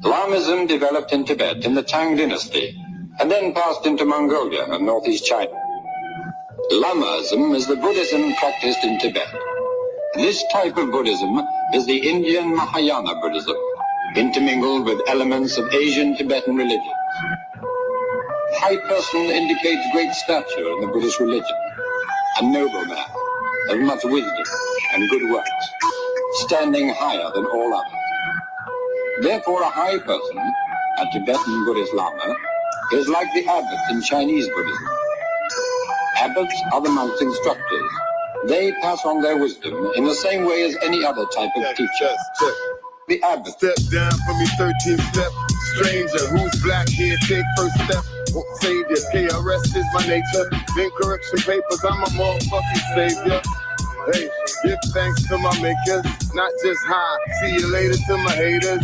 Lamism developed in Tibet in the Tang dynasty and then passed into Mongolia and northeast China. Lamaism is the Buddhism practiced in Tibet. This type of Buddhism is the Indian Mahayana Buddhism, intermingled with elements of Asian Tibetan religions. High person indicates great stature in the Buddhist religion, a noble man of much wisdom and good works, standing higher than all others. Therefore, a high person, a Tibetan Buddhist Lama, is like the abbots in Chinese Buddhism. Abbots are the monks' instructors. They pass on their wisdom in the same way as any other type of teacher. The abbot. Step down from me 13 step. Stranger, who's black here, take first step. Savior, KRS is my nature. Then correction papers, I'm a motherfucking savior. Hey, give thanks to my makers, not just high. See you later to my haters.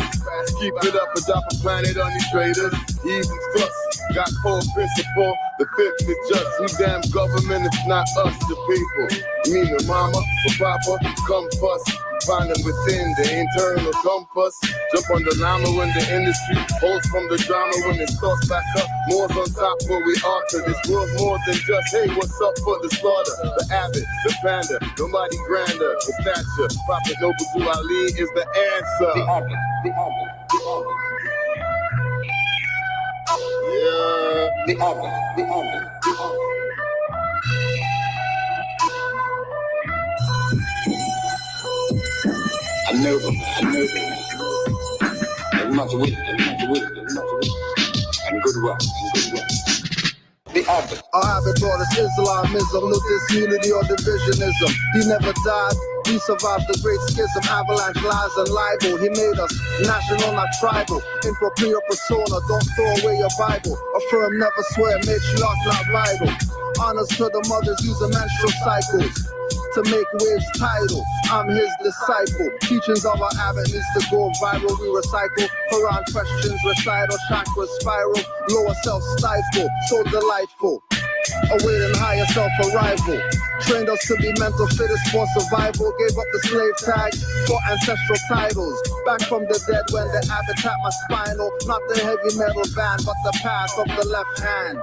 Keep it up and drop a planet on these traders. Easy thrust, got core principle. The fifth is just who damn government, it's not us, the people. Me, the mama, the papa, come first. Find them within the internal compass. Jump on the llama when the industry holds from the drama. When it starts back up, more's on top where we alter. This world's more than just, hey, what's up for the slaughter? The abbot, the panda, nobody grander. The stature, Prophet Noble to Ali is the answer. The abbot, the abbot, the abbot. Yeah. The abbot, the abbot, the abbot. A noble man, of much wisdom, and good work, The abbot. Our abbot brought us Islamism, no disunity or divisionism. He never died, he survived the great schism, avalanche, lies, and libel. He made us national, not tribal. In propria persona, don't throw away your Bible. Affirm, never swear, matriarch, not rival. Honors to the mothers using menstrual cycles to make waves tidal. I'm his disciple. Teachings of our abbot needs to go viral. We recycle Quran questions, recital, chakra spiral, lower self stifle, so delightful. Awaiting higher self-arrival. Trained us to be mental fittest for survival. Gave up the slave tag for ancestral titles. Back from the dead when the abbot tapped my spinal. Not the heavy metal band, but the path of the left hand.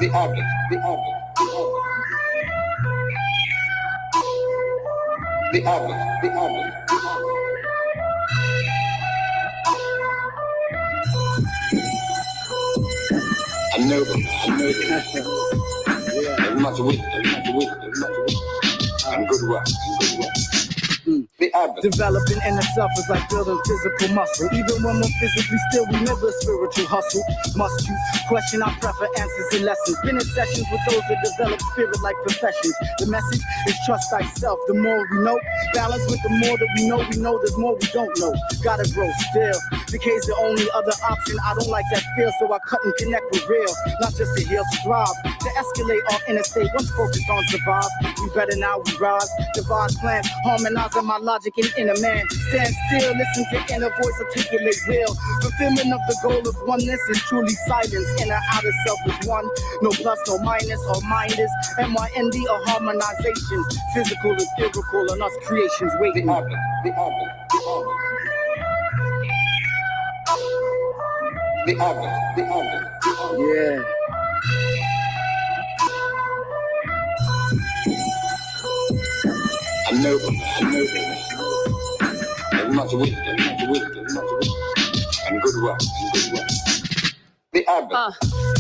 The abbot, the abbot, the abbot. The abbot, the abbot, the abbot. A noble man, of much wisdom, and good work, The abbot. Developing inner self is like building physical muscle. Even when we're physically still, we never spiritual hustle. Must you question our prefer answers and lessons? Been in sessions with those that develop spirit like professions. The message is trust thyself. The more we know, balance with the more that we know there's more we don't know. Gotta grow still. Decay's the only other option. I don't like that feel, so I cut and connect with real. Not just to heal, to thrive. To escalate our inner state, once focused on survive. We better now, we rise. Devise plans, harmonizing my logic and inner man. Stand still, listen to inner voice, articulate real. Fulfillment of the goal of oneness is truly silence. Inner outer self is one. No plus, no minus, or minus. MYND or harmonization. Physical and spiritual, and us creations waiting. The abbot, the abbot, the abbot. The abbot, the abbot, the abbot. Yeah. A noble man, of much wisdom, and good work, The abbot.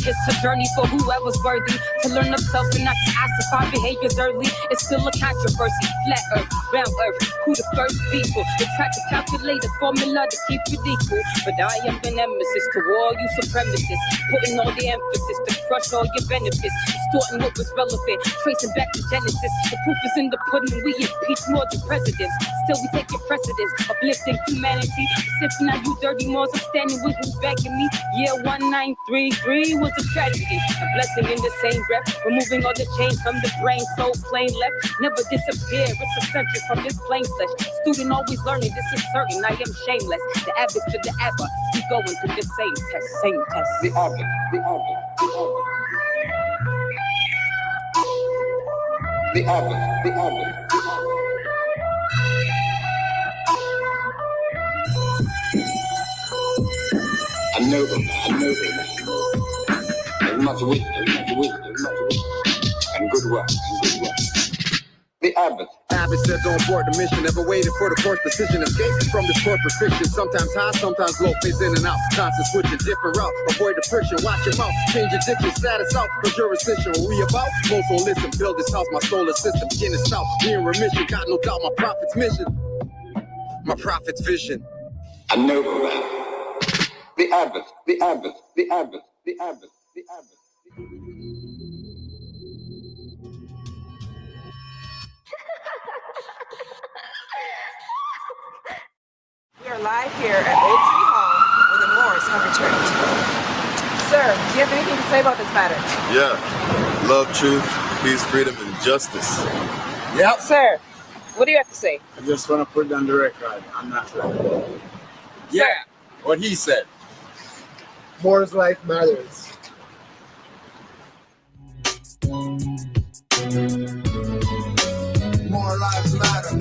It's a journey for whoever's worthy to learn of self and not to ossify behaviors early. It's still a controversy. Flat earth, round earth, who the first people? They try to calculate a formula to keep it equal. But I am the nemesis to all you supremacists, putting all the emphasis to crush all your benefits, distorting what was relevant, tracing back to Genesis. The proof is in the pudding, we impeach more than presidents. Still we take your precedence, uplifting humanity. Sipping on you dirty Moors, I'm standing with who's backing me. Yeah, 1933 was a tragedy, a blessing in the same breath, removing all the chains from the brain, soul plain left, never disappear. It's essential from this plain flesh. Student always learning, this is certain. I am shameless. The abbot to the abbot, we going through the same test, same test. The abbot, the abbot, the abbot. The abbot, the abbot, the abbot. noble man, with much wisdom, and good work. The abbot. Abbott said don't abort the mission. Never waited for the course decision. Escape from this corporate fiction. Sometimes high, sometimes low. Phase in and out. Constant switching, different route. Avoid the friction. Watch your mouth. Change addiction. Status out. No jurisdiction. What we about? Most will listen. Build this house. My solar system. Beginning south. Be in remission. Got no doubt. My prophet's mission. My prophet's vision. A noble man. The abbot. The abbot. The abbot. The abbot. The abbot. We are live here at Old City Hall where the Moorish have returned. Sir, do you have anything to say about this matter? Yeah. Love, truth, peace, freedom, and justice. Yep. Sir, what do you have to say? I just want to put it on the record. I'm not ready. Yeah. What he said. Moore's life matters. More lives matter.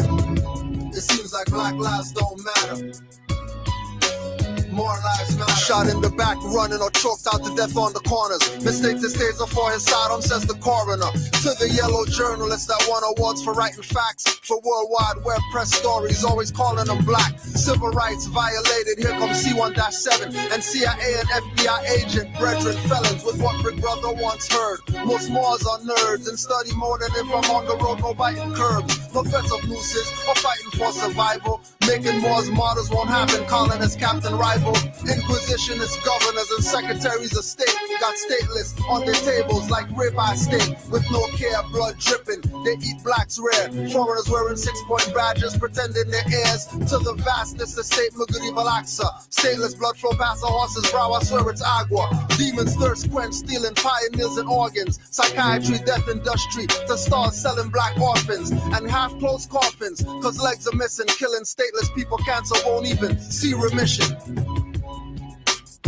It seems like black lives don't matter. More lives matter. Shot in the back, running or choked out to death on the corners. Mistakes and stays before his sidearm, says the coroner. To the yellow journalist that won awards for writing facts. For World Wide Web press stories, always calling them black. Civil rights violated, here comes C1-7. And CIA and FBI agent, brethren felons with what Big Brother once heard. Most Moors are nerds and study more than if I'm on the road, no biting curbs. No threats of nooses or fighting for survival. Making Moors martyrs won't happen, calling us Captain Rival. Inquisitionists, governors, and secretaries of state got stateless on their tables like ribeye steak. With no care, blood dripping, they eat blacks rare. Foreigners wearing 6-point badges, pretending they're heirs to the vastness estate Maghrib al-Aqsa. Stainless blood flow past a horse's brow, I swear it's agua. Demons thirst quench, stealing pioneers and organs. Psychiatry, death industry, to start selling black orphans. And half-closed coffins, cause legs are missing. Killing stateless people, cancer won't even see remission.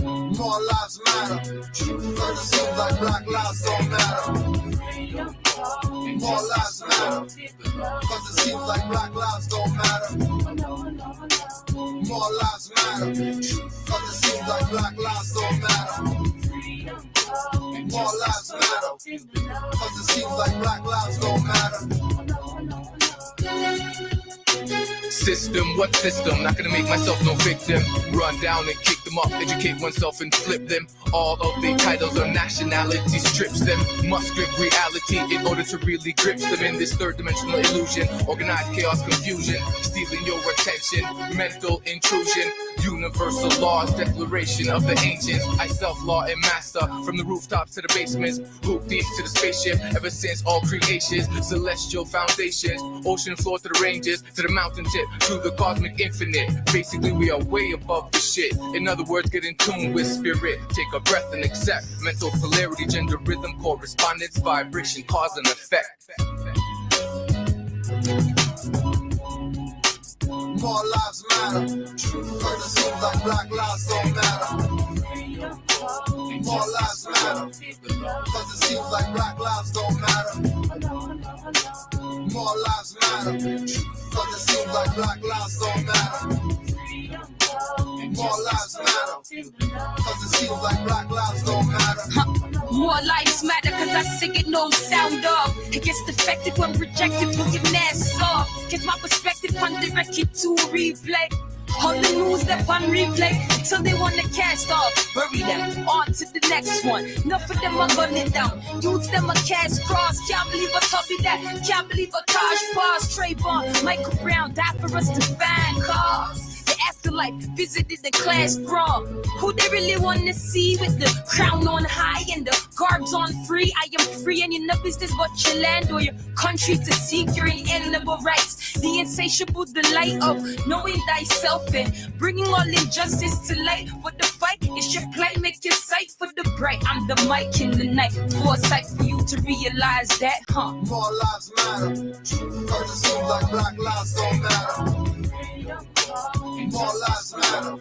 More lives matter. But it seems like black lives don't matter. More lives matter. Cause it seems like black lives don't matter. More lives matter. Cause it seems like black lives don't matter. More lives matter. Cause it seems like black lives don't matter. System, what system? Not gonna make myself no victim. Run down and kick them up, educate oneself and flip them. All of their titles or nationality strips them. Must grip reality in order to really grip them in this third dimensional illusion. Organized chaos, confusion, stealing your attention. Mental intrusion, universal laws, declaration of the ancients. I self-law and master from the rooftops to the basements. Hoop deep to the spaceship, ever since all creations. Celestial foundations, ocean floor to the ranges, to the mountain tip, to the cosmic infinite. Basically, we are way above the shit. In other words, get in tune with spirit. Take a breath and accept. Mental polarity, gender, rhythm, correspondence, vibration, cause and effect. More lives matter. But it seems like black lives don't matter. More lives matter. Cause it seems like black lives don't matter. More lives matter. Cause it seems like black lives don't matter. More lives matter. Cause it seems like black lives don't matter. More lives matter cause I sing it no sound off. It gets defected when rejected, put your mask off. Get my perspective on direct it to replay. All the news that on replay until they want to cast off. Bury them, on to the next one. Enough of them are gunning down. Youths them a cast cross. Can't believe I told me that. Can't believe a Taj Pass. Trayvon, Michael Brown died for us to find cause. The afterlife visited the class brawl. Who they really want to see with the crown on high and the garbs on free? I am free and you're no business but your land or your country to seek your inalienable rights. The insatiable delight of knowing thyself and bringing all injustice to light. What the fight is your plight, make your sight for the bright. I'm the mic in the night, foresight for you to realize that, huh? More lives matter. Cause it seems like black lives don't matter. More lives matter.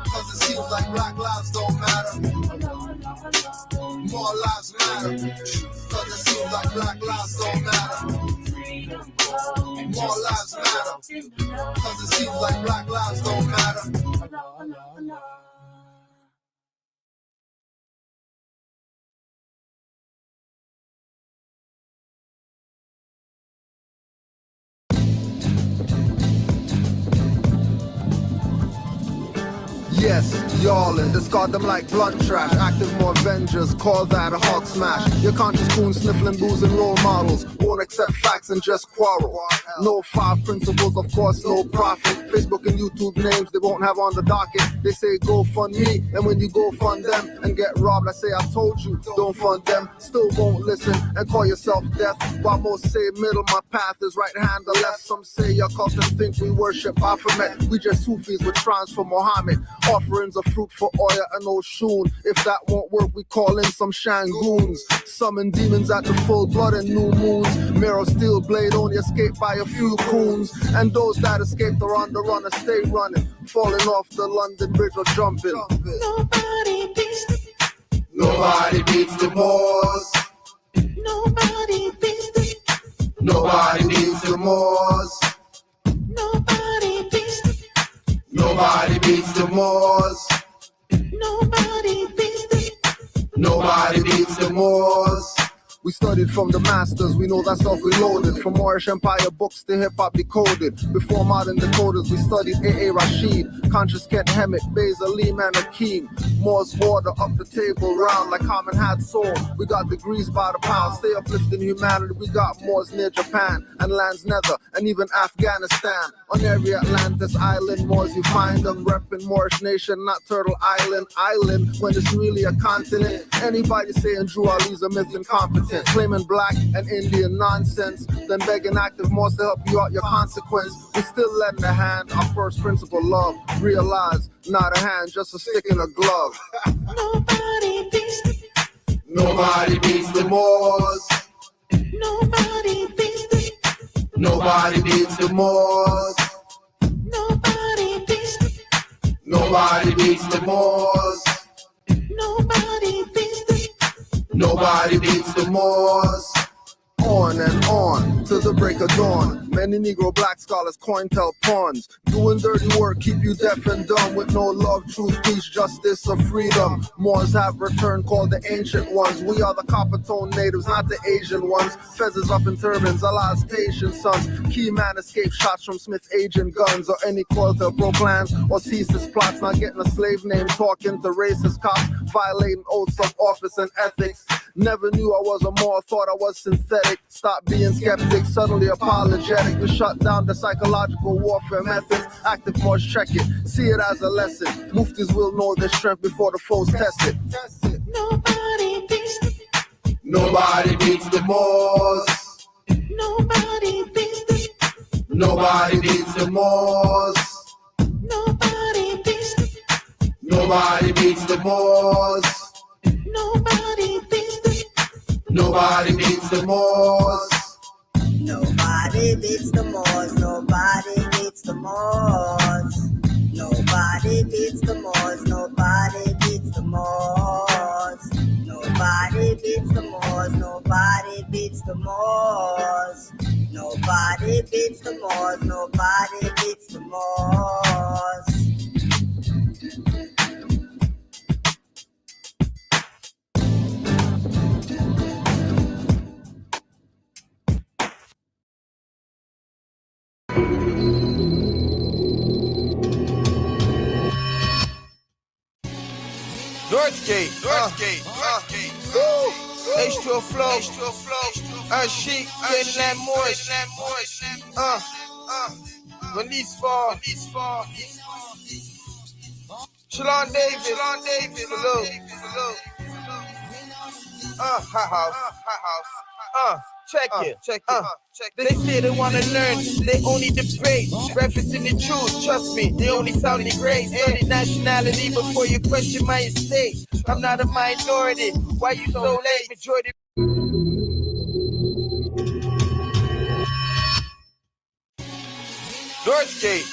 Cause it seems like black lives don't matter. More lives matter. Cause it seems like black lives don't matter. More lives matter. Cause it seems like black lives don't matter. Yes, y'allin', discard them like blunt trash. Active more Avengers, call that a hawk smash. Your conscious spoon sniffling booze and role models. Won't accept facts and just quarrel. No 5 principles, of course, no profit. Facebook and YouTube names they won't have on the docket. They say go fund me, and when you go fund them and get robbed, I say I told you, don't fund them. Still won't listen and call yourself deaf. While most say middle, my path is right hand or left. Some say your culture think we worship Baphomet. We just Sufis with trance for Muhammad. Offerings of fruit for Oya and Oshun. If that won't work, we call in some Shangoons. Summon demons at the full blood and new moons. Mirror steel blade only escaped by a few coons. And those that escaped are on the run or stay running. Falling off the London Bridge or jumping. Nobody beats the Moors. Nobody beats the Nobody beats the Moors. Nobody beats the Nobody beats the Moors. Nobody beats the Nobody beats the Moors. We studied from the masters, we know that stuff we loaded. From Moorish Empire books to hip-hop decoded. Before modern decoders, we studied A.A. Rashid, Conscious Kent Hemet, Beza Lim and Akeem. Moore's water up the table round like Common had soul. We got degrees by the pound, stay uplifting humanity. We got Moors near Japan and lands nether and even Afghanistan. On every Atlantis island, Moors you find them. Repping Moorish nation, not Turtle Island. Island when it's really a continent. Anybody saying Drew Ali's a myth incompetent. Claiming black and Indian nonsense, then begging active Moors to help you out your consequence. We still lend a hand, our first principle love. Realize, not a hand, just a stick in a glove. Nobody beats the Nobody beats the Moors. Nobody beats the Nobody beats the Moors. Nobody beats the Nobody beats the Moors. Nobody beats the Nobody beats the Moors. On and on to the break of dawn. Many Negro black scholars coin tell pawns. Doing dirty work keep you deaf and dumb. With no love, truth, peace, justice, or freedom. Moors have returned called the ancient ones. We are the copper tone natives, not the Asian ones. Feathers up in turbans, Allah's patient sons. Key man escaped shots from Smith's agent guns. Or any coil pro plans or cease his plots. Not getting a slave name, talking to racist cops. Violating oaths of office and ethics. Never knew I was a Moor, thought I was synthetic. Stop being skeptic, suddenly apologetic. We shut down the psychological warfare methods. Active Moors check it, see it as a lesson. Muftis will know their strength before the foes test it. Nobody beats the Nobody beats the Moors. Nobody beats the Nobody beats the Moors. Nobody beats the Nobody beats the Moors. Nobody beats the Nobody beats the Moors. Nobody beats the Moors. Nobody beats the Moors. Nobody beats the Moors. Nobody beats the Moors. Nobody beats the Moors. Nobody beats the Moors. Nobody beats the Moors. Nobody beats the Moors. Northgate, H2O flow, Sheik, Canaanland, Moorish, when these fall, Shalon Davis, salute, hot house, check it. They say they wanna learn, they only debate. Referencing the truth, trust me, they only sound the great. Study nationality before you question my estate. I'm not a minority, why you so late? Majority. Northgate,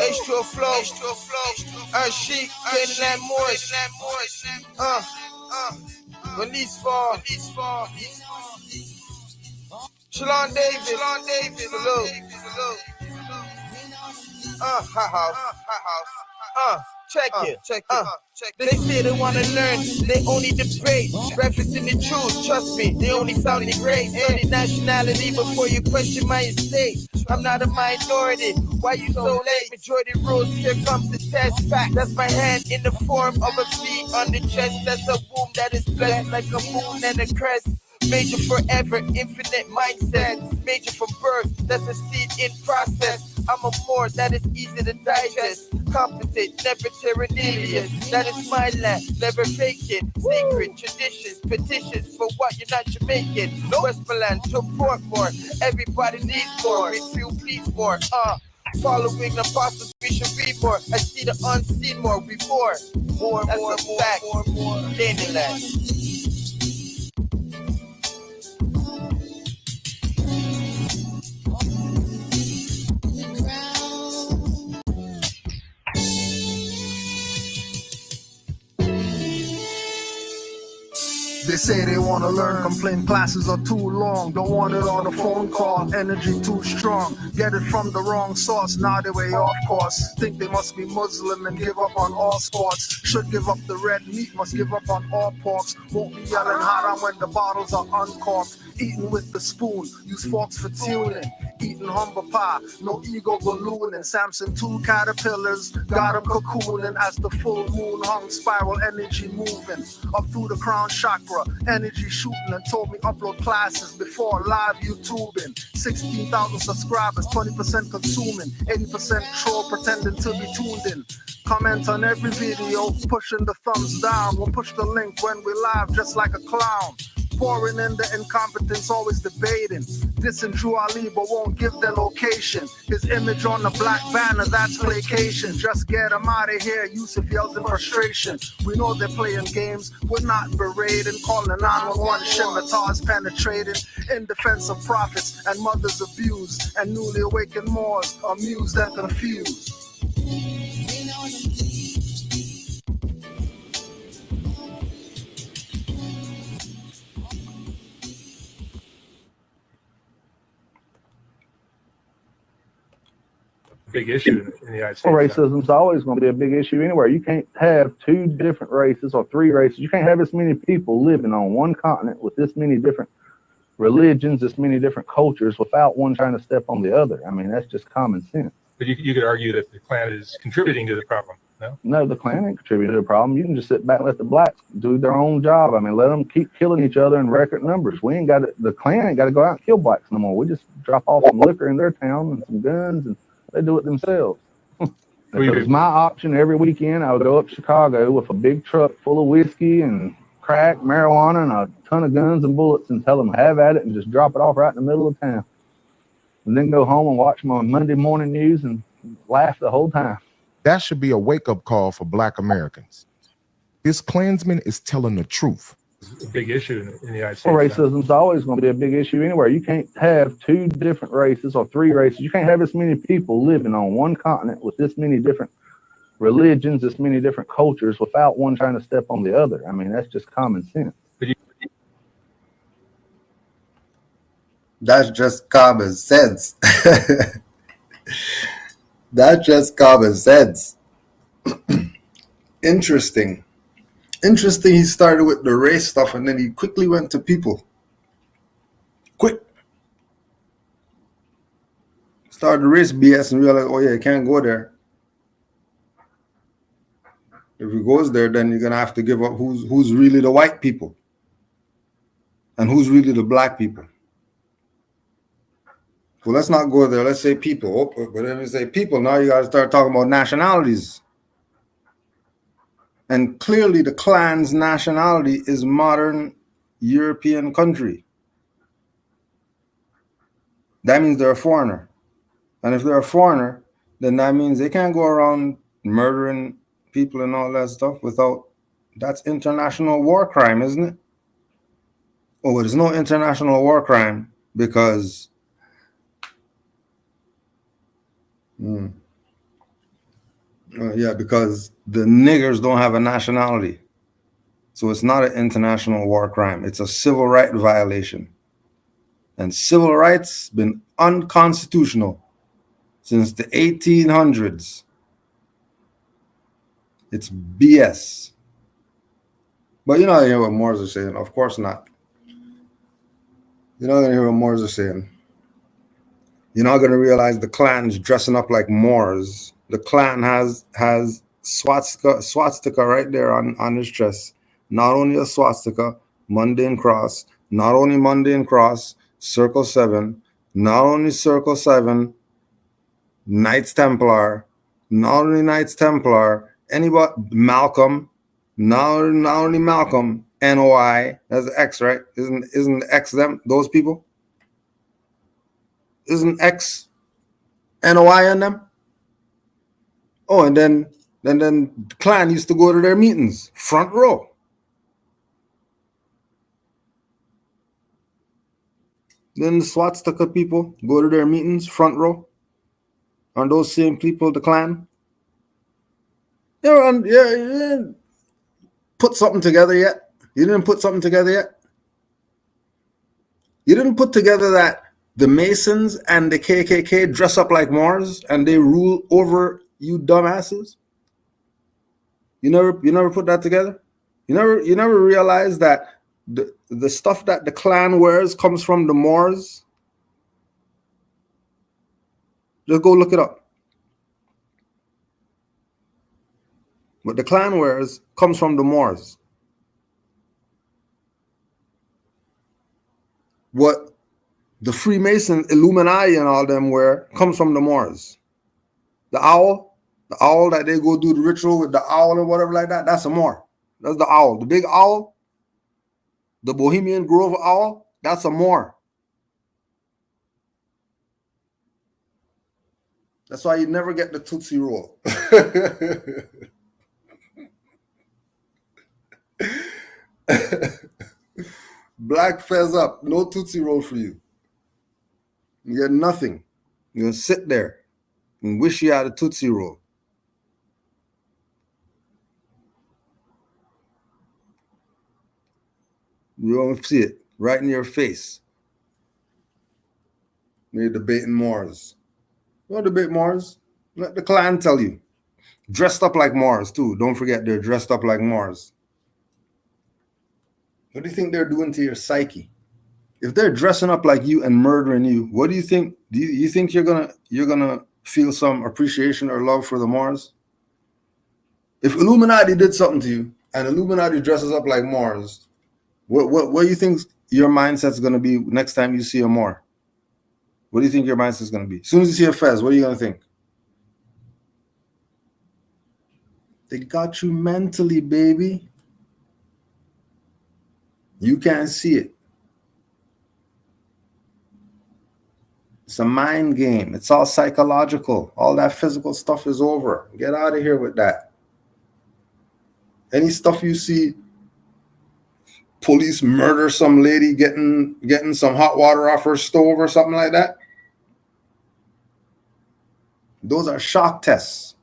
H2O flow, Sheik, Canaanland, Moorish, when these fall, Shalon Davis, salute, hot house, check it. They say they wanna learn, they only debate. Referencing the truth, trust me, they only sound the great. Study nationality before you question my estate. I'm not a minority, Why you so late? Majority rules, here comes the test. Fact, that's my hand in the form of a V on the chest. That's a womb that is blessed like a moon and a crest. Major forever, infinite mindset. Major from birth, that's a seed in process. I'm a more that is easy to digest. Competent, never tyrannous. That is my land, never faking. Sacred traditions, petitions for what you're not Jamaican. Westmoreland to Portmore, everybody needs more. If you please more, following the apostles, we should read more. I see the unseen more, we more. That's a fact. Canaanland. They say they want to learn, complain classes are too long. Don't want it on a phone call, energy too strong. Get it from the wrong source, now they way off course. Think they must be Muslim and give up on all sports. Should give up the red meat, must give up on all porks. Won't be yelling haram when the bottles are uncorked. Eating with the spoon, use forks for tuning. Eating humble pie, no ego ballooning. Samson 2 caterpillars, got him cocooning. As the full moon hung, spiral energy moving. Up through the crown chakra, energy shooting. And told me upload classes before live YouTubing. 16,000 subscribers, 20% consuming. 80% troll pretending to be tuned in. Comment on every video, pushing the thumbs down. We'll push the link when we live just like a clown. Pouring in the incompetence, always debating. Dissing Drew Ali, but won't give their location. His image on the black banner, that's placation. Just get him out of here, Yusuf yells in frustration. We know they're playing games, we're not berating. Calling 911, Shimitar's penetrating. In defense of prophets and mothers abused. And newly awakened Moors, amused and confused. Big issue in the United States. Racism's always going to be a big issue anywhere. You can't have 2 different races or 3 races. You can't have this many people living on one continent with this many different religions, this many different cultures without one trying to step on the other. I mean, that's just common sense. But you could argue that the Klan is contributing to the problem, no? No, the Klan ain't contributing to the problem. You can just sit back and let the blacks do their own job. I mean, let them keep killing each other in record numbers. We ain't got to, the Klan ain't got to go out and kill blacks no more. We just drop off some liquor in their town and some guns, and they do it themselves. If it was my option every weekend, I would go up to Chicago with a big truck full of whiskey and crack, marijuana, and a ton of guns and bullets and tell them have at it and just drop it off right in the middle of town. And then go home and watch my Monday morning news and laugh the whole time. That should be a wake-up call for Black Americans. This Klansman is telling the truth. It's a big issue in the United States. Racism's always going to be a big issue anywhere. You can't have 2 different races or 3 races. You can't have this many people living on one continent with this many different religions, this many different cultures without one trying to step on the other. I mean, that's just common sense. That's just common sense. That's just common sense. Interesting. Interesting, he started with the race stuff and then he quickly went to people. Quick. Started the race BS and realized, oh yeah, you can't go there. If he goes there, then you're gonna have to give up who's really the white people and who's really the black people. Well, let's not go there. Let's say people. Oh, but if you say people, now you got to start talking about nationalities. And clearly the Klan's nationality is modern European country. That means they're a foreigner. And if they're a foreigner, then that means they can't go around murdering people and all that stuff without, that's international war crime, isn't it? Oh, well, there's no international war crime because because the niggers don't have a nationality. So it's not an international war crime. It's a civil right violation. And civil rights been unconstitutional since the 1800s. It's BS. But you're not going to hear what Moors are saying. Of course not. You're not going to hear what Moors are saying. You're not gonna realize the Klan's dressing up like Moors. The Klan has swastika right there on his chest. Not only a swastika, mundane cross, not only mundane cross, circle 7, not only circle 7, Knights Templar, not only Knights Templar, anybody Malcolm, not only Malcolm, NOI, that's X, right? Isn't X them those people? Isn't X NOI on them? Oh, and then the Klan used to go to their meetings, front row. Then the swastika people go to their meetings, front row. Are those same people the Klan? You didn't put something together yet. You didn't put something together yet. You didn't put together that the Masons and the KKK dress up like Moors and they rule over you dumbasses. You never put that together. You never realized that the stuff that the Klan wears comes from the Moors. Just go look it up. What the Klan wears comes from the Moors. What the Freemasons, Illuminati, and all them wear comes from the Moors. The owl that they go do the ritual with the owl or whatever like that, that's a Moor. That's the owl. The big owl, the Bohemian Grove owl, that's a Moor. That's why you never get the Tootsie Roll. Black fez up, no Tootsie Roll for you. You get nothing. You're going to sit there and wish you had a Tootsie Roll. You don't see it right in your face. You're debating Moors. Don't debate Moors. Let the Klan tell you. Dressed up like Moors, too. Don't forget they're dressed up like Moors. What do you think they're doing to your psyche? If they're dressing up like you and murdering you, what do you think? Do you think you're gonna feel some appreciation or love for the Moors? If Illuminati did something to you and Illuminati dresses up like Moors, what do you think your mindset's gonna be next time you see a Moor? What do you think your mindset's gonna be? As soon as you see a fez, what are you gonna think? They got you mentally, baby. You can't see it. It's a mind game. It's all psychological. All that physical stuff is over. Get out of here with that. Any stuff you see, police murder some lady getting some hot water off her stove or something like that, those are shock tests.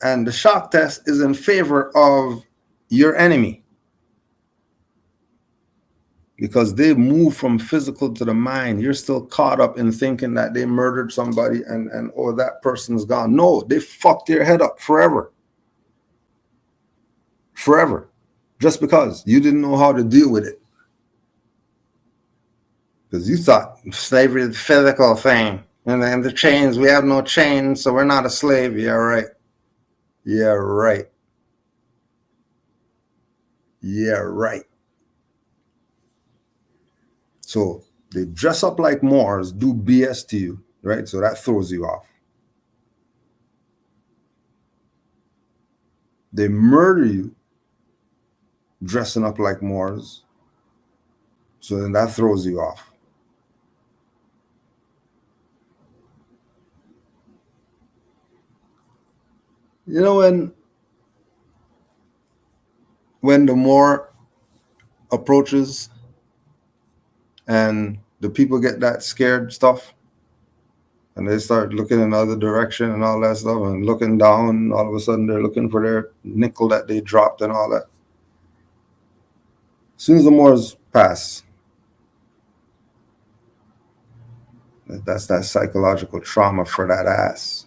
And the shock test is in favor of your enemy. Because they move from physical to the mind. You're still caught up in thinking that they murdered somebody and oh, that person's gone. No, they fucked your head up forever. Forever. Just because you didn't know how to deal with it. Because you thought slavery is a physical thing. And then the chains, we have no chains, so we're not a slave. Yeah, right. Yeah, right. Yeah, right. So they dress up like Moors, do BS to you, right? So that throws you off. They murder you dressing up like Moors. So then that throws you off. You know, when the Moor approaches and the people get that scared stuff and they start looking in other direction and all that stuff and looking down, all of a sudden they're looking for their nickel that they dropped and all that. As soon as the Moors pass, that's that psychological trauma for that ass.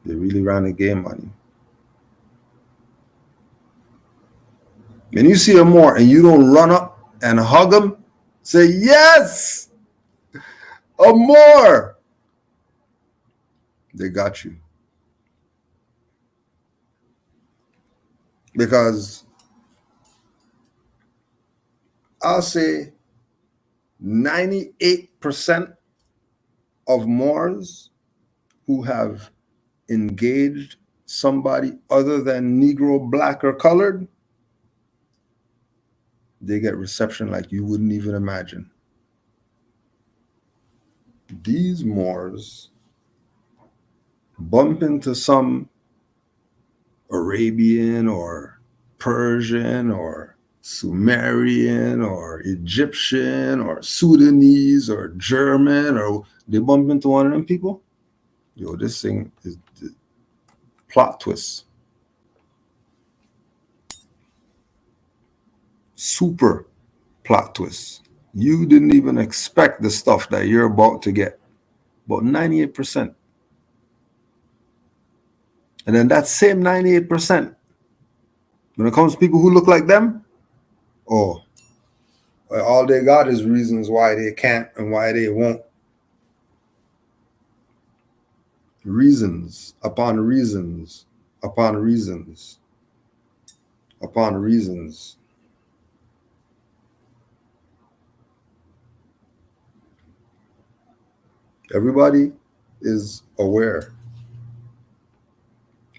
They really ran a game on you. When you see a Moor and you don't run up and hug him, Say yes or more. They got you. Because I'll say 98% of Moors who have engaged somebody other than Negro, black, or colored, they get reception like you wouldn't even imagine. These Moors bump into some Arabian or Persian or Sumerian or Egyptian or Sudanese or German, or they bump into one of them people. Yo, this thing is the plot twist. Super plot twist. You didn't even expect the stuff that you're about to get. About 98%. And then that same 98%, when it comes to people who look like them, oh, well, all they got is reasons why they can't and why they won't. Reasons upon reasons upon reasons upon reasons. Everybody is aware.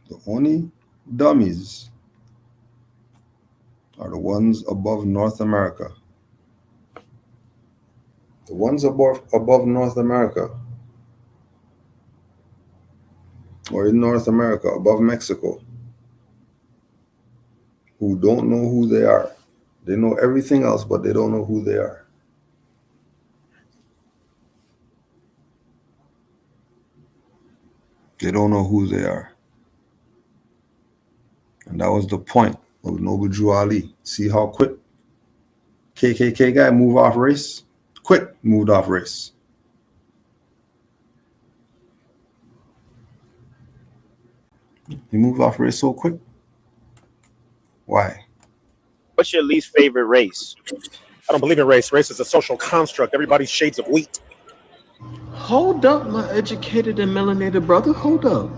The only dummies are the ones above North America. The ones above North America, or in North America, above Mexico, who don't know who they are. They know everything else, but they don't know who they are. They don't know who they are. And that was the point of Noble Drew Ali. See how quick KKK guy moved off race? Quick moved off race. He moved off race so quick. Why? What's your least favorite race? I don't believe in race. Race is a social construct. Everybody's shades of wheat. Hold up, my educated and melanated brother. Hold up.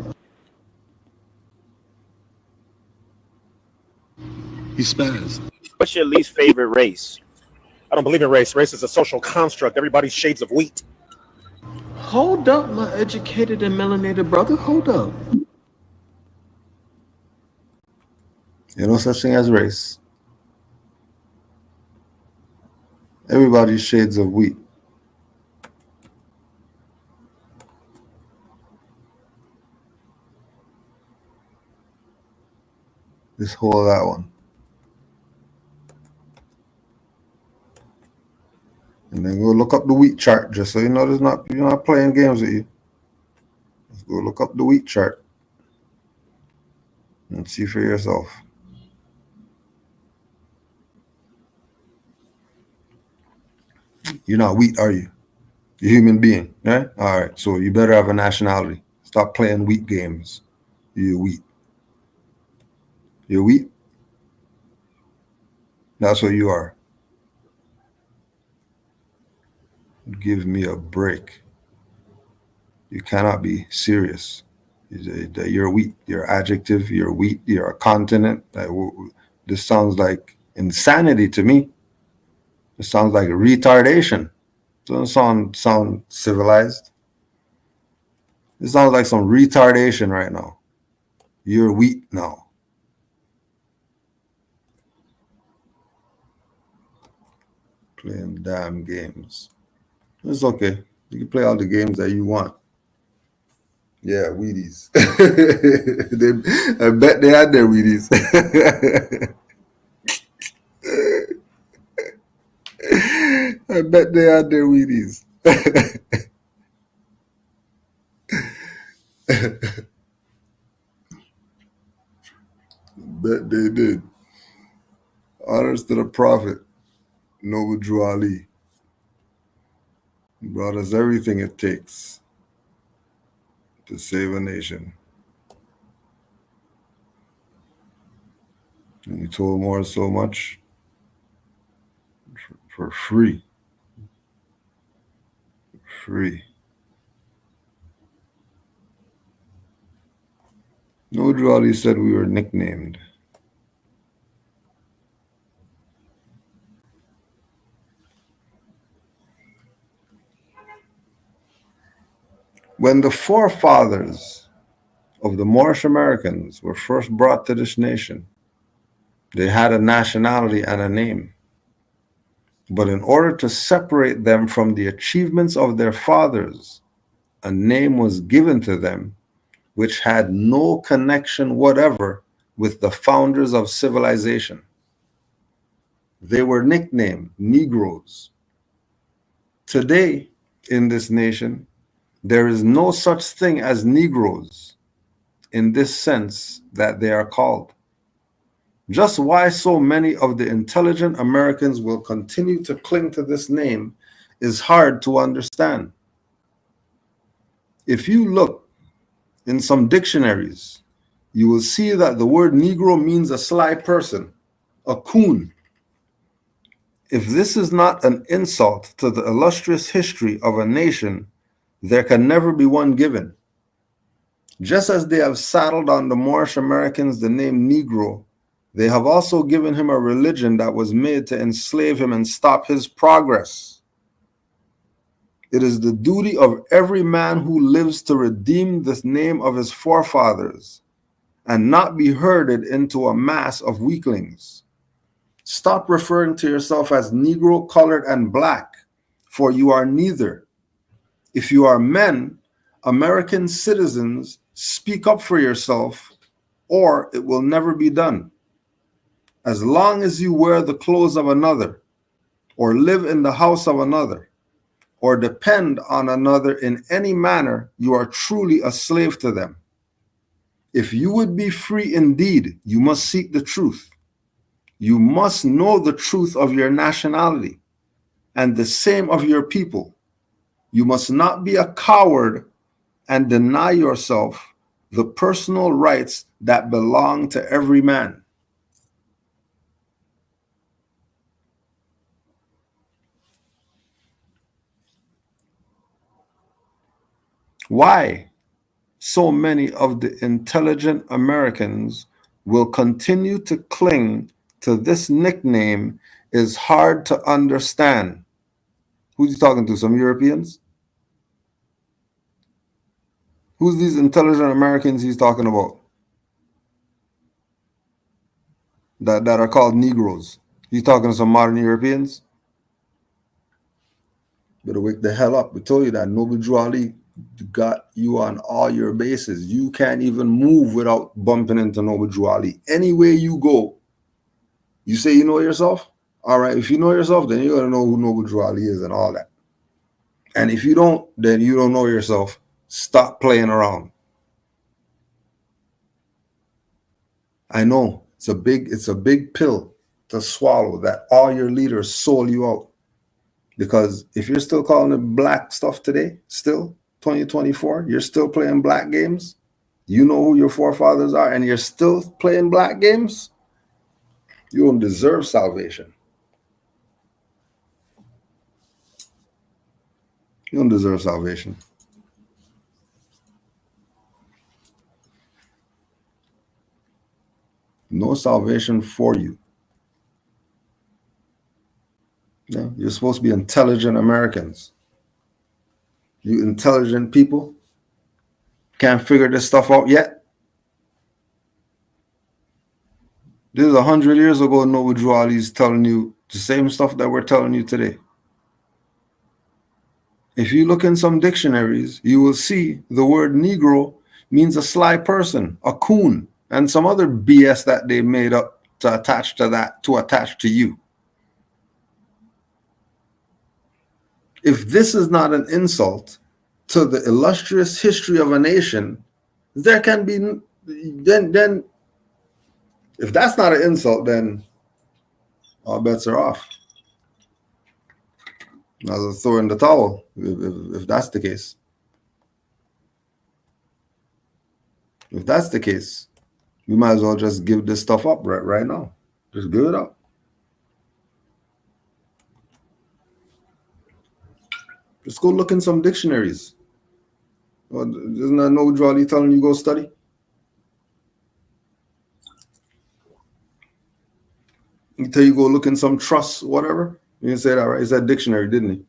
He spazzed. What's your least favorite race? I don't believe in race. Race is a social construct. Everybody's shades of wheat. Hold up, my educated and melanated brother. Hold up. There's no such thing as race. Everybody's shades of wheat. This whole that one. And then go look up the wheat chart, just so you know you're not playing games with you. Just go look up the wheat chart and see for yourself. You're not wheat, are you? You're a human being, right? All right, so you better have a nationality. Stop playing wheat games. You're wheat. You're wheat? That's what you are. Give me a break. You cannot be serious. You're wheat. You're adjective. You're wheat. You're a continent. This sounds like insanity to me. It sounds like retardation. Doesn't sound civilized. It sounds like some retardation right now. You're wheat now. Playing damn games. It's okay. You can play all the games that you want. Yeah, Wheaties. I bet they had their Wheaties. I bet they had their Wheaties. Bet they did. Honors to the Prophet, Noble Drew Ali. He brought us everything it takes to save a nation. And he told Moore so much for free. free. Noble Ali said we were nicknamed. When the forefathers of the Moorish Americans were first brought to this nation, they had a nationality and a name. But in order to separate them from the achievements of their fathers, a name was given to them which had no connection whatever with the founders of civilization. They were nicknamed Negroes. Today, in this nation, there is no such thing as Negroes in this sense that they are called. Just why so many of the intelligent Americans will continue to cling to this name is hard to understand. If you look in some dictionaries, you will see that the word Negro means a sly person, a coon. If this is not an insult to the illustrious history of a nation, there can never be one given. Just as they have saddled on the Moorish Americans the name Negro, they have also given him a religion that was made to enslave him and stop his progress. It is the duty of every man who lives to redeem the name of his forefathers and not be herded into a mass of weaklings. Stop referring to yourself as Negro, colored, and black, for you are neither. If you are men, American citizens, speak up for yourself, or it will never be done. As long as you wear the clothes of another, or live in the house of another, or depend on another in any manner, you are truly a slave to them. If you would be free indeed, you must seek the truth. You must know the truth of your nationality, and the same of your people. You must not be a coward and deny yourself the personal rights that belong to every man. Why so many of the intelligent Americans will continue to cling to this nickname is hard to understand. Who's he talking to? Some Europeans? Who's these intelligent Americans he's talking about? That are called Negroes. He's talking to some modern Europeans? Better wake the hell up. We told you that Noble Drew Ali got you on all your bases. You can't even move without bumping into Noble Drew Ali. Anywhere you go, you say you know yourself? All right, if you know yourself, then you got to know who Noble Drew Ali is and all that. And if you don't, then you don't know yourself. Stop playing around. I know it's a big pill to swallow that all your leaders sold you out. Because if you're still calling it black stuff today, still 2024, you're still playing black games, you know who your forefathers are, and you're still playing black games, you don't deserve salvation. You don't deserve salvation. No salvation for you. Yeah, you're supposed to be intelligent Americans. You intelligent people can't figure this stuff out yet. This is 100 years ago, Noble Drew Ali's telling you the same stuff that we're telling you today. If you look in some dictionaries, you will see the word Negro means a sly person, a coon, and some other BS that they made up to attach to that, to attach to you. If this is not an insult to the illustrious history of a nation, there can be, then if that's not an insult, then all bets are off. I'll throw in the towel if that's the case. If that's the case, we might as well just give this stuff up right now. Just give it up. Just go look in some dictionaries. Well, isn't that no Jolly telling you go study? He tell you go look in some trust, whatever. You didn't say that, right? He said dictionary, didn't he?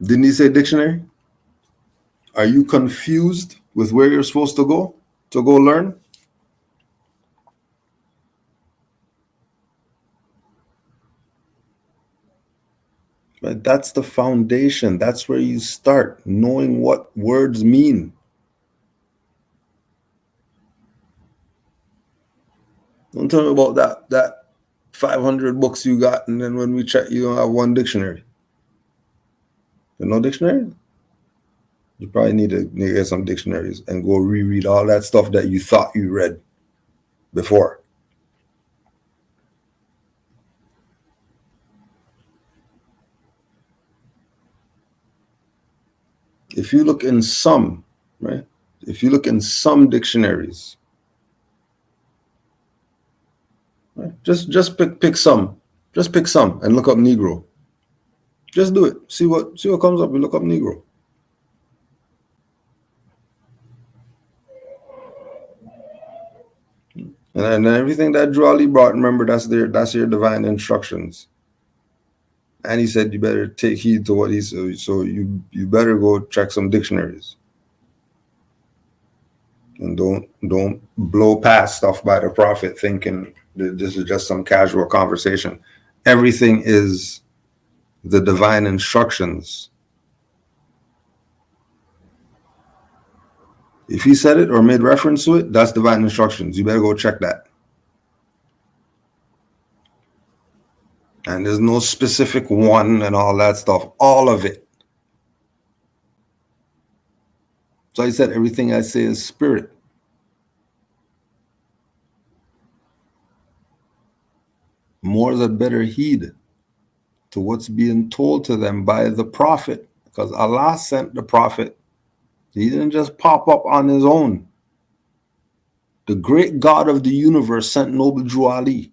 Didn't he say dictionary? Are you confused with where you're supposed to go learn? Right? That's the foundation. That's where you start, knowing what words mean. Don't tell me about that 500 books you got, and then when we check, you don't have one dictionary. There's no dictionary? You probably need to get some dictionaries and go reread all that stuff that you thought you read before. If you look in some, right? If you look in some dictionaries, right? Just pick some. Just pick some and look up Negro. Just do it. See what comes up. You look up Negro. And everything that Drawley brought, remember, that's your divine instructions. And he said you better take heed to what he said. So you better go check some dictionaries. And don't blow past stuff by the prophet thinking that this is just some casual conversation. Everything is the divine instructions. If he said it or made reference to it, that's divine instructions. You better go check that. And there's no specific one and all that stuff. All of it. So he said everything I say is spirit. More that better heed to what's being told to them by the prophet, because Allah sent the prophet. He didn't just pop up on his own. The great God of the universe sent Noble Drew Ali.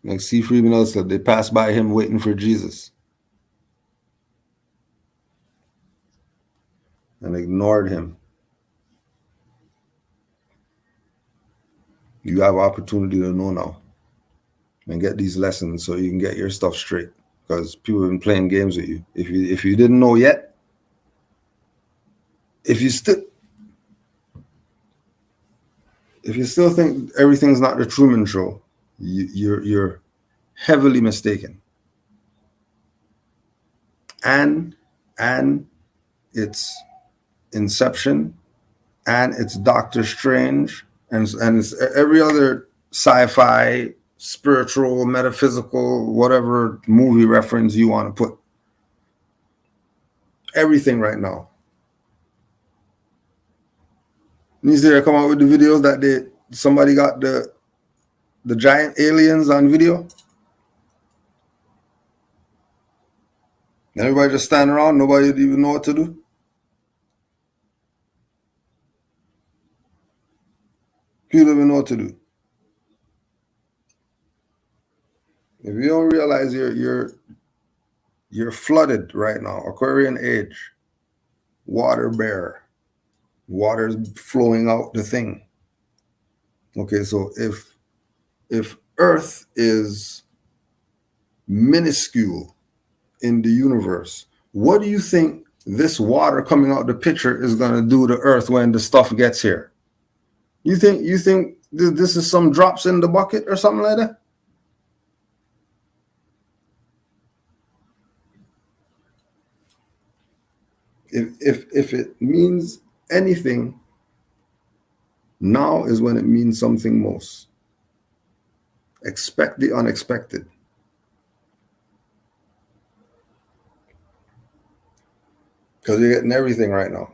Like C. Freeman said, they passed by him waiting for Jesus and ignored him. You have opportunity to know now and get these lessons so you can get your stuff straight, because people have been playing games with you. If you didn't know yet, if you still think everything's not the Truman Show, you're heavily mistaken. And it's Inception, and it's Doctor Strange, and it's every other sci-fi, spiritual, metaphysical, whatever movie reference you want to put. Everything right now. Needs to come out with the videos that somebody got the giant aliens on video. Everybody just stand around, nobody even know what to do. People don't even know what to do. If you don't realize you're flooded right now, Aquarian age, water bear, water's flowing out the thing. Okay, so if Earth is minuscule in the universe, what do you think this water coming out the pitcher is going to do to Earth when the stuff gets here? You think this is some drops in the bucket or something like that? If it means anything, now is when it means something most. Expect the unexpected. Because you're getting everything right now.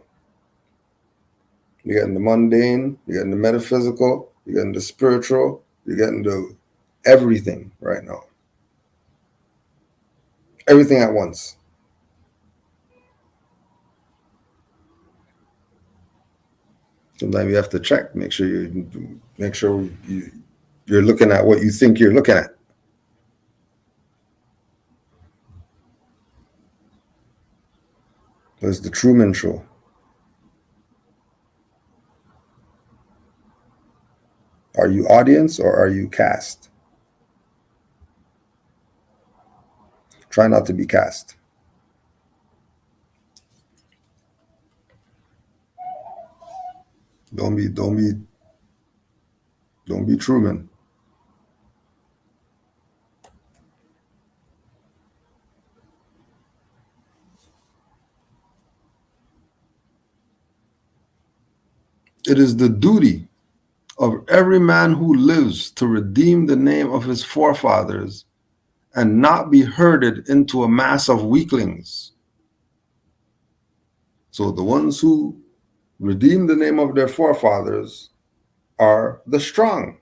You're getting the mundane, you're getting the metaphysical, you're getting the spiritual, you're getting the everything right now. Everything at once. Sometimes you have to check, make sure you're looking at what you think you're looking at. There's the Truman Show. Are you audience or are you cast? Try not to be cast. Don't be Truman. It is the duty of every man who lives to redeem the name of his forefathers and not be herded into a mass of weaklings. So the ones who redeem the name of their forefathers are the strong.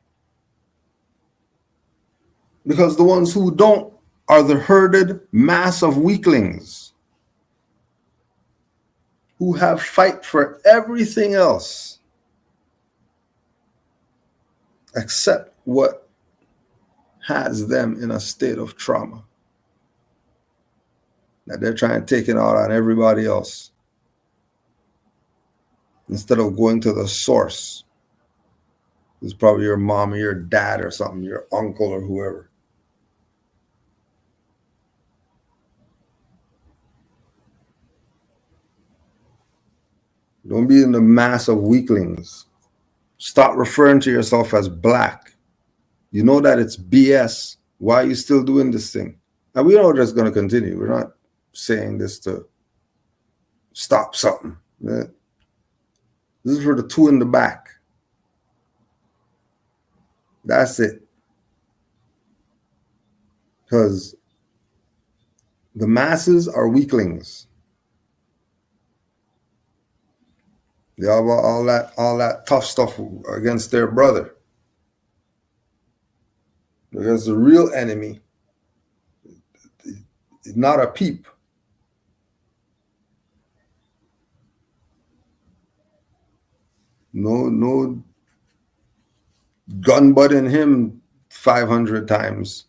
Because the ones who don't are the herded mass of weaklings who have fight for everything else except what has them in a state of trauma. That they're trying to take it out on everybody else instead of going to the source. It's probably your mom or your dad or something, your uncle or whoever. Don't be in the mass of weaklings. Stop referring to yourself as black. You know that it's BS. Why are you still doing this thing? And we know that's going to continue. We're not saying this to stop something. This is for the two in the back. That's it. Because the masses are weaklings. They have all that tough stuff against their brother. Because the real enemy is not a peep. No gun butting him 500 times.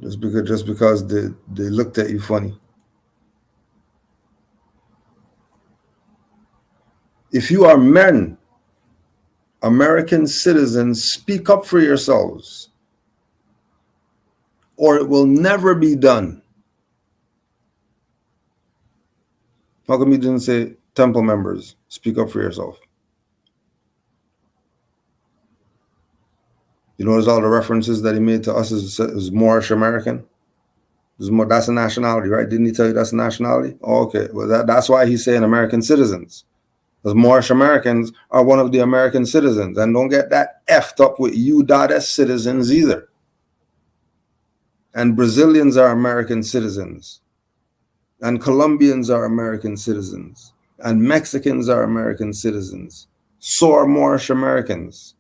Just because they looked at you funny. If you are men, American citizens, speak up for yourselves, or it will never be done. How come you didn't say temple members, speak up for yourself? You notice all the references that he made to us as Moorish American? That's a nationality, right? Didn't he tell you that's a nationality? Oh, okay. Well, that's why he's saying American citizens. Because Moorish Americans are one of the American citizens. And don't get that effed up with U.S. citizens either. And Brazilians are American citizens. And Colombians are American citizens. And Mexicans are American citizens. So are Moorish Americans.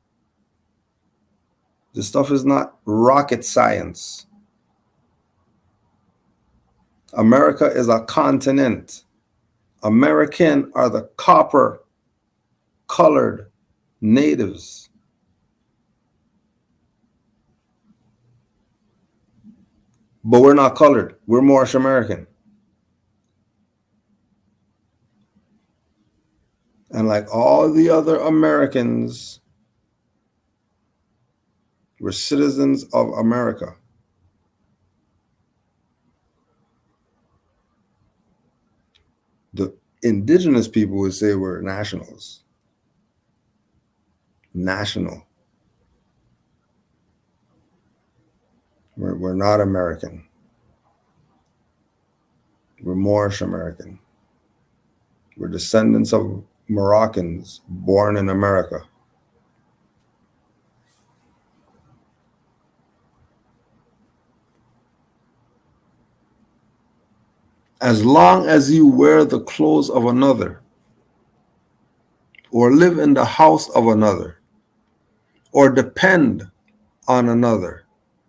This stuff is not rocket science. America is a continent. American are the copper-colored natives. But we're not colored. We're Moorish American. And like all the other Americans, we're citizens of America. The indigenous people would say we're nationals. National. We're not American. We're Moorish American. We're descendants of Moroccans born in America. As long as you wear the clothes of another, or live in the house of another, or depend on another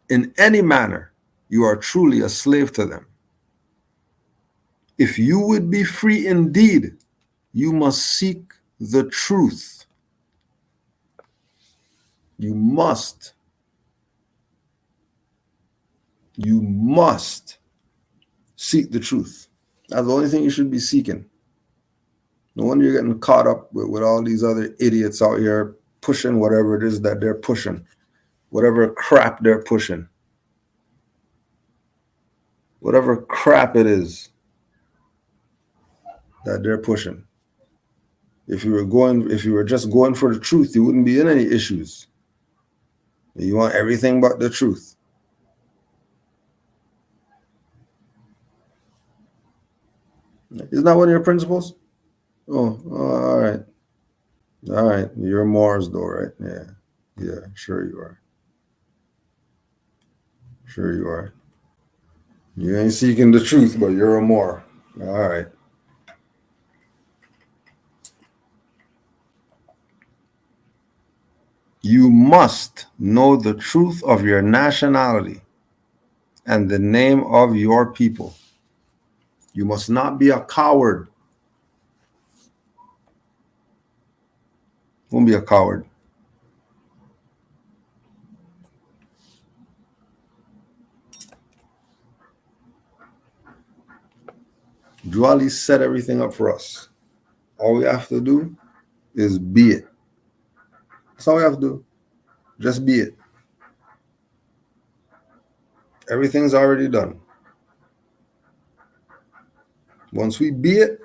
in any manner, you are truly a slave to them. If you would be free indeed, You must seek the truth. You must seek the truth. That's the only thing you should be seeking. No wonder you're getting caught up with all these other idiots out here pushing whatever it is that they're pushing, whatever crap they're pushing, whatever crap it is that they're pushing. If you were just going for the truth, you wouldn't be in any issues. You want everything but the truth. Isn't that one of your principles? Oh, all right. All right. You're Moors though, right? Yeah. Yeah, sure you are. Sure you are. You ain't seeking the truth, but you're a Moor. All right. You must know the truth of your nationality and the name of your people. You must not be a coward. Don't be a coward. Juali set everything up for us. All we have to do is be it. That's all we have to do. Just be it. Everything's already done. Once we be it,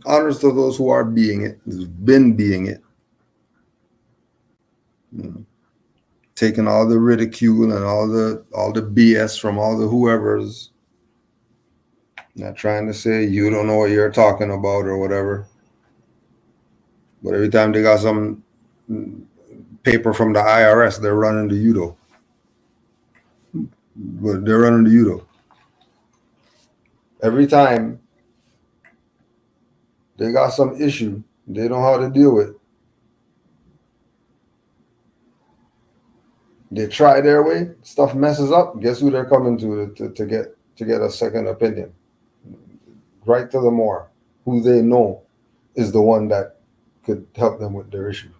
honors to those who are being it, who's been being it. Taking all the ridicule and all the BS from all the whoever's. Not trying to say you don't know what you're talking about or whatever. But every time they got some paper from the IRS, they're running to you though. But they're running to you though. Every time they got some issue they don't know how to deal with, they try their way, stuff messes up. Guess who they're coming to get a second opinion? Right to the Moor, who they know is the one that could help them with their issue.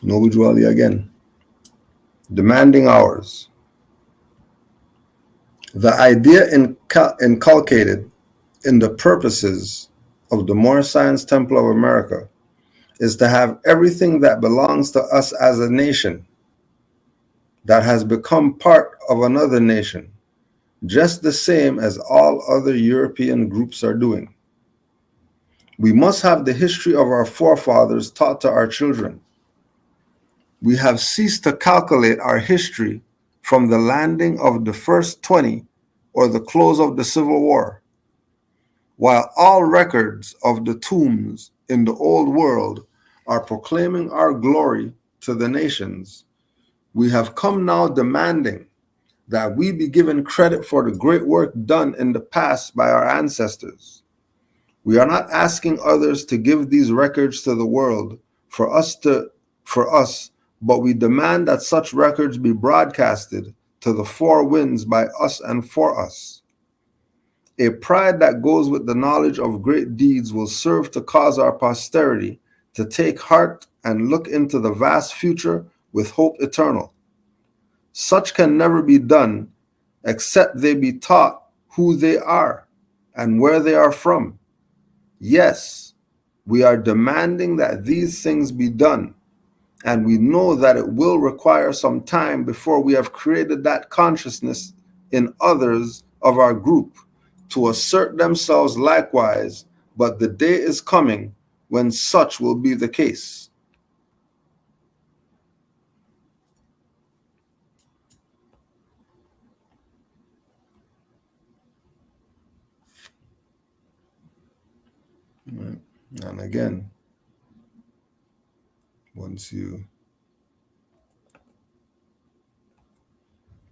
Nobu Juali again. Demanding ours. The idea inculcated in the purposes of the Moorish Science Temple of America is to have everything that belongs to us as a nation that has become part of another nation, just the same as all other European groups are doing. We must have the history of our forefathers taught to our children. We have ceased to calculate our history from the landing of the first 20 or the close of the Civil War. While all records of the tombs in the old world are proclaiming our glory to the nations, we have come now demanding that we be given credit for the great work done in the past by our ancestors. We are not asking others to give these records to the world for us, but we demand that such records be broadcasted to the four winds by us and for us. A pride that goes with the knowledge of great deeds will serve to cause our posterity to take heart and look into the vast future with hope eternal. Such can never be done except they be taught who they are and where they are from. Yes, we are demanding that these things be done, and we know that it will require some time before we have created that consciousness in others of our group to assert themselves likewise, but the day is coming when such will be the case. Right. And again, once you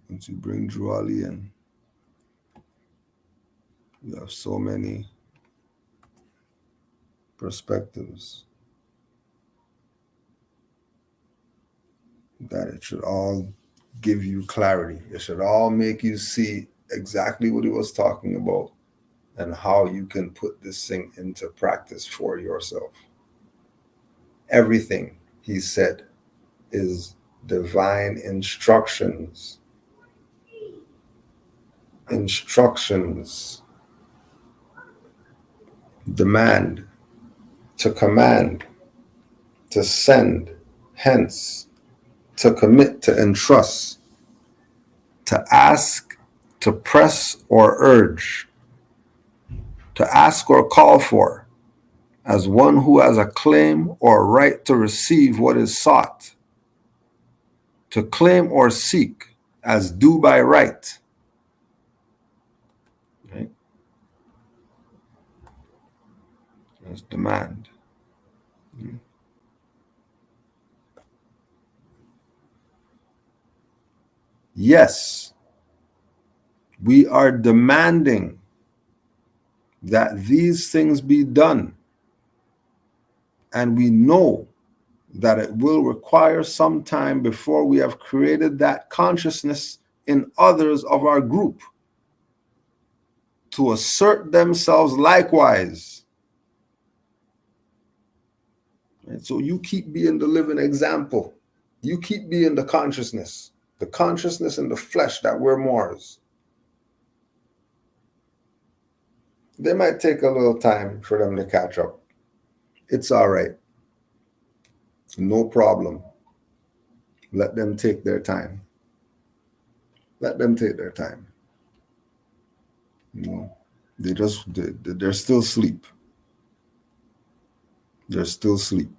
bring Juali in, you have so many perspectives, that it should all give you clarity. It should all make you see exactly what he was talking about and how you can put this thing into practice for yourself. Everything he said is divine instructions. Instructions. Demand, to command, to send, hence, to commit, to entrust, to ask, to press or urge, to ask or call for, as one who has a claim or right to receive what is sought, to claim or seek as due by right. Right? That's demand. Yes, we are demanding that these things be done, and we know that it will require some time before we have created that consciousness in others of our group to assert themselves likewise. Right? So you keep being the living example. You keep being the consciousness in the flesh that we're Moors. They might take a little time for them to catch up. It's all right. No problem. Let them take their time. Let them take their time. You know, they're still asleep. They're still asleep.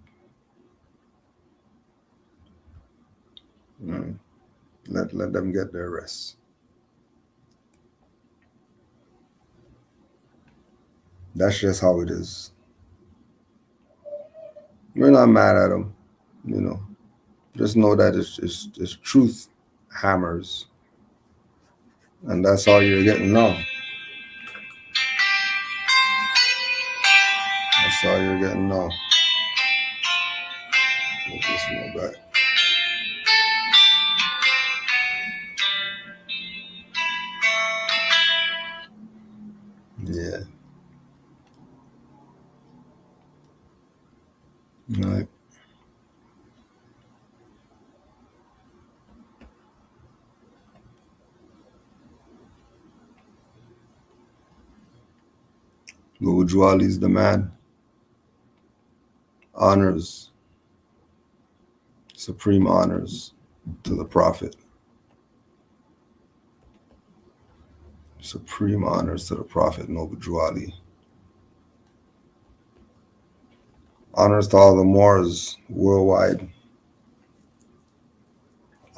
Let them get their rest. That's just how it is. We're not mad at them, you know. Just know that it's truth hammers. And that's all you're getting now. That's all you're getting now. Put this one back. Yeah. All right. Ujwali's the man. Honors, supreme honors to the Prophet. Supreme honors to the Prophet Noble Juali. Honors to all the Moors worldwide.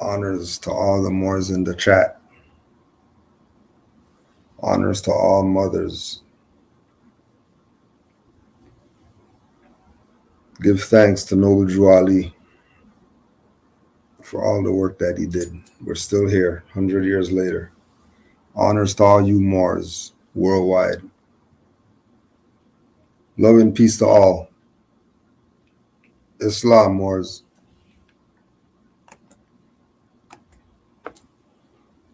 Honors to all the Moors in the chat. Honors to all mothers. Give thanks to Noble Juali for all the work that he did. We're still here, 100 years later. Honors to all you Moors worldwide. Love and peace to all. Islam Moors.